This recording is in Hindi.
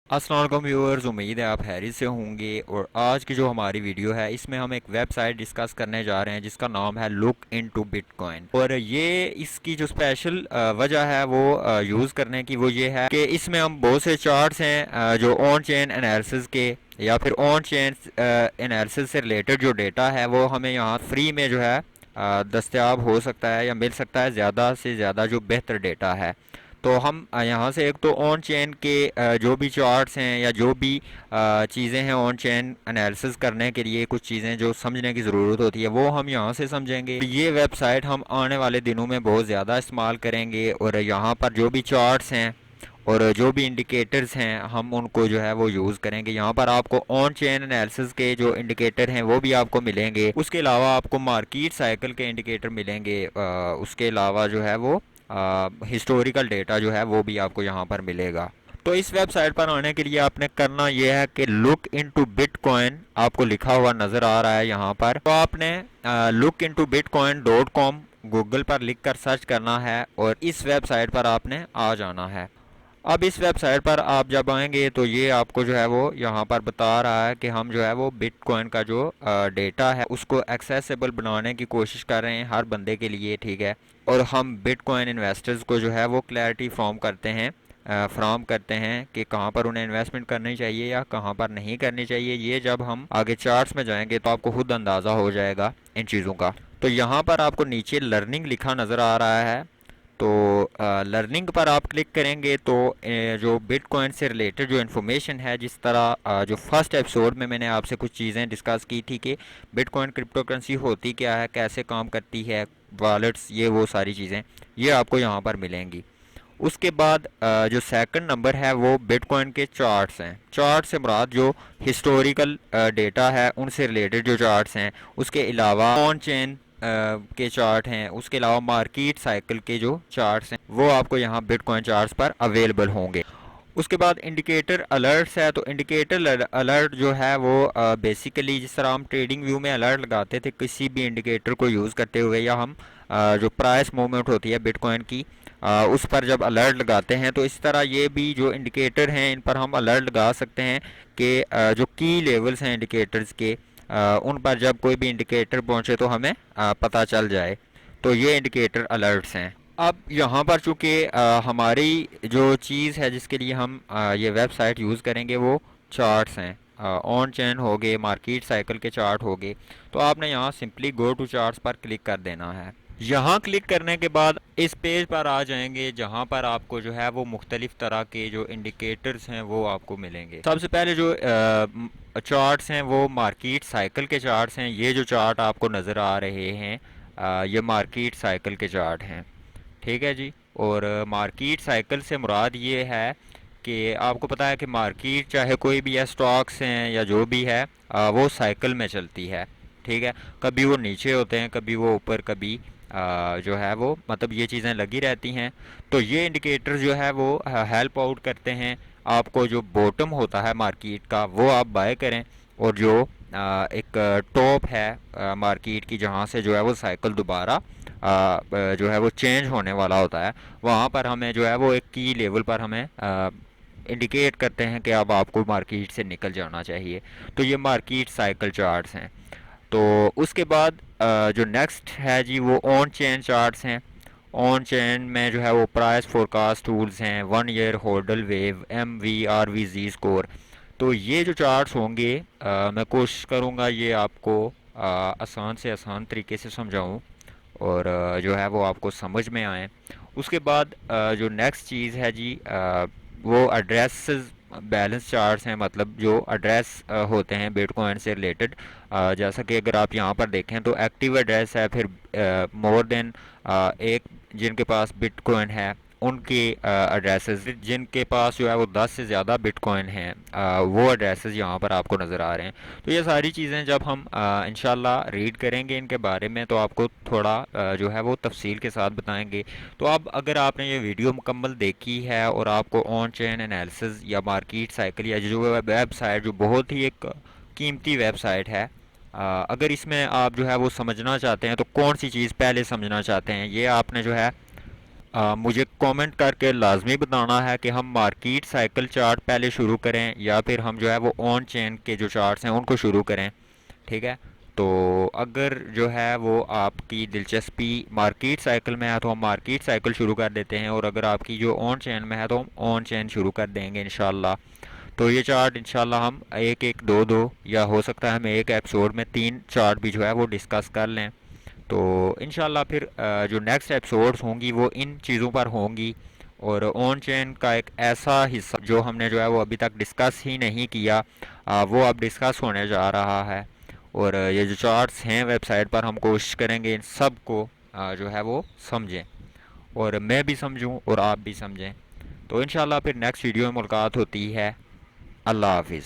अस्सलाम वालेकुम व्यूअर्स, उम्मीद है आप हैरियत से होंगे। और आज की जो हमारी वीडियो है इसमें हम एक वेबसाइट डिस्कस करने जा रहे हैं जिसका नाम है लुक इनटू बिटकॉइन। और ये इसकी जो स्पेशल वजह है वो यूज़ करने की वो ये है कि इसमें हम बहुत से चार्ट्स हैं जो ऑन चेन एनालिसिस के या फिर ऑन चेन एनालिसिस से रिलेटेड जो डेटा है वो हमें यहाँ फ्री में जो है दस्तयाब हो सकता है या मिल सकता है ज़्यादा से ज़्यादा जो बेहतर डेटा है। तो हम यहाँ से एक तो ऑन चेन के जो भी चार्ट्स हैं या जो भी चीज़ें हैं ऑन चेन एनालिसिस करने के लिए कुछ चीज़ें जो समझने की ज़रूरत होती है वो हम यहाँ से समझेंगे। ये वेबसाइट हम आने वाले दिनों में बहुत ज़्यादा इस्तेमाल करेंगे और यहाँ पर जो भी चार्ट्स हैं और जो भी इंडिकेटर्स हैं हम उनको जो है वो यूज़ करेंगे। यहाँ पर आपको ऑन चेन एनालिसिस के जो इंडिकेटर हैं वो भी आपको मिलेंगे। उसके अलावा आपको मार्केट साइकिल के इंडिकेटर मिलेंगे। उसके अलावा जो है वो हिस्टोरिकल डेटा जो है वो भी आपको यहाँ पर मिलेगा। तो इस वेबसाइट पर आने के लिए आपने करना यह है कि लुक इनटू बिटकॉइन आपको लिखा हुआ नज़र आ रहा है यहाँ पर। तो आपने look into bitcoin dot com Google पर लिख कर सर्च करना है और इस वेबसाइट पर आपने आ जाना है। अब इस वेबसाइट पर आप जब आएंगे तो ये आपको जो है वो यहाँ पर बता रहा है कि हम जो है वो बिटकॉइन का जो डेटा है उसको एक्सेसिबल बनाने की कोशिश कर रहे हैं हर बंदे के लिए, ठीक है। और हम बिटकॉइन इन्वेस्टर्स को जो है वो क्लैरिटी फ्राम करते हैं कि कहाँ पर उन्हें इन्वेस्टमेंट करनी चाहिए या कहाँ पर नहीं करनी चाहिए। ये जब हम आगे चार्ट्स में जाएंगे तो आपको खुद अंदाज़ा हो जाएगा इन चीज़ों का। तो यहाँ पर आपको नीचे लर्निंग लिखा नज़र आ रहा है। तो लर्निंग पर आप क्लिक करेंगे तो जो बिटकॉइन से रिलेटेड जो इन्फॉर्मेशन है, जिस तरह जो फर्स्ट एपिसोड में मैंने आपसे कुछ चीज़ें डिस्कस की थी कि बिटकॉइन क्रिप्टो करेंसी होती क्या है, कैसे काम करती है, वॉलेट्स, ये वो सारी चीज़ें ये आपको यहाँ पर मिलेंगी। उसके बाद जो सेकंड नंबर है वो बिटकॉइन के चार्ट्स हैं। चार्ट से मुराद जो हिस्टोरिकल डेटा है उनसे रिलेटेड जो चार्ट्स हैं, उसके अलावा ऑन चेन के चार्ट हैं, उसके अलावा मार्केट साइकिल के जो चार्ट्स हैं वो आपको यहाँ बिटकॉइन चार्ट्स पर अवेलेबल होंगे। उसके बाद इंडिकेटर अलर्ट्स है। तो इंडिकेटर अलर्ट जो है वो बेसिकली जिस तरह हम ट्रेडिंग व्यू में अलर्ट लगाते थे किसी भी इंडिकेटर को यूज़ करते हुए, या हम जो प्राइस मूवमेंट होती है बिटकॉइन की उस पर जब अलर्ट लगाते हैं, तो इस तरह ये भी जो इंडिकेटर हैं इन पर हम अलर्ट लगा सकते हैं कि जो की लेवल्स हैं इंडिकेटर्स के उन पर जब कोई भी इंडिकेटर पहुंचे तो हमें पता चल जाए। तो ये इंडिकेटर अलर्ट्स हैं। अब यहाँ पर चूँकि हमारी जो चीज़ है जिसके लिए हम ये वेबसाइट यूज़ करेंगे वो चार्ट्स हैं, ऑन चेन हो गए, मार्केट साइकिल के चार्ट हो गए। तो आपने यहाँ सिंपली गो टू चार्ट्स पर क्लिक कर देना है। यहाँ क्लिक करने के बाद इस पेज पर आ जाएंगे जहाँ पर आपको जो है वो मुख्तलिफ तरह के जो इंडिकेटर्स हैं वो आपको मिलेंगे। सबसे पहले जो चार्ट्स हैं वो मार्केट साइकिल के चार्ट्स हैं। ये जो चार्ट आपको नज़र आ रहे हैं ये मार्केट साइकिल के चार्ट हैं, ठीक है जी। और मार्केट साइकिल से मुराद ये है कि आपको पता है कि मार्केट चाहे कोई भी है, स्टॉक्स हैं या जो भी है वो साइकिल में चलती है, ठीक है। कभी वो नीचे होते हैं, कभी वो ऊपर, कभी जो है वो मतलब ये चीज़ें लगी रहती हैं। तो ये इंडिकेटर जो है वो हेल्प आउट करते हैं आपको। जो बॉटम होता है मार्केट का वो आप बाय करें, और जो एक टॉप है मार्केट की जहाँ से जो है वो साइकिल दोबारा जो है वो चेंज होने वाला होता है, वहाँ पर हमें जो है वो एक की लेवल पर हमें इंडिकेट करते हैं कि अब आपको मार्केट से निकल जाना चाहिए। तो ये मार्केट साइकिल चार्ट्स हैं। तो उसके बाद जो नेक्स्ट है जी वो ऑन चेन चार्ट्स हैं। ऑन चेन में जो है वो प्राइस फोरकास्ट टूल्स हैं, 1 ईयर होल्डल वेव, MVRVZ स्कोर। तो ये जो चार्ट्स होंगे मैं कोशिश करूँगा ये आपको आसान से आसान तरीके से समझाऊँ और जो है वो आपको समझ में आए। उसके बाद जो नेक्स्ट चीज़ है जी वो एड्रेस बैलेंस चार्ट्स हैं। मतलब जो एड्रेस होते हैं बिटकॉइन से रिलेटेड, जैसा कि अगर आप यहाँ पर देखें तो एक्टिव एड्रेस है, फिर मोर देन एक जिनके पास बिटकॉइन है उनके एड्रेसेस, जिनके पास जो है वो 10 से ज़्यादा बिटकॉइन हैं वो एड्रेसेस यहाँ पर आपको नज़र आ रहे हैं। तो ये सारी चीज़ें जब हम इंशाल्लाह रीड करेंगे इनके बारे में तो आपको थोड़ा जो है वो तफसील के साथ बताएंगे। तो अब अगर आपने ये वीडियो मुकम्मल देखी है और आपको ऑन चेन एनालिसिस या मार्केट साइकिल या जो वेबसाइट जो बहुत ही एक कीमती वेबसाइट है, अगर इसमें आप जो है वो समझना चाहते हैं तो कौन सी चीज़ पहले समझना चाहते हैं, ये आपने जो है मुझे कमेंट करके लाजमी बताना है कि हम मार्केट साइकिल चार्ट पहले शुरू करें या फिर हम जो है वो ऑन चेन के जो चार्ट्स हैं उनको शुरू करें। ठीक है। तो अगर जो है वो आपकी दिलचस्पी मार्केट साइकिल में है तो हम मार्केट साइकिल शुरू कर देते हैं, और अगर आपकी जो ऑन चेन में है तो हम ऑन चेन शुरू कर देंगे इंशाल्लाह। तो ये चार्ट इंशाल्लाह हम एक एक दो दो या हो सकता है हम एक एपिसोड में तीन चार्ट भी जो है वो डिस्कस कर लें। तो इंशाल्लाह फिर जो नेक्स्ट एपिसोड्स होंगी वो इन चीज़ों पर होंगी। और ऑन चेन का एक ऐसा हिस्सा जो हमने जो है वो अभी तक डिस्कस ही नहीं किया, वो अब डिस्कस होने जा रहा है। और ये जो चार्ट्स हैं वेबसाइट पर हम कोशिश करेंगे इन सब को जो है वो समझें, और मैं भी समझूं और आप भी समझें। तो इंशाल्लाह फिर नेक्स्ट वीडियो में मुलाकात होती है। अल्लाह हाफिज़।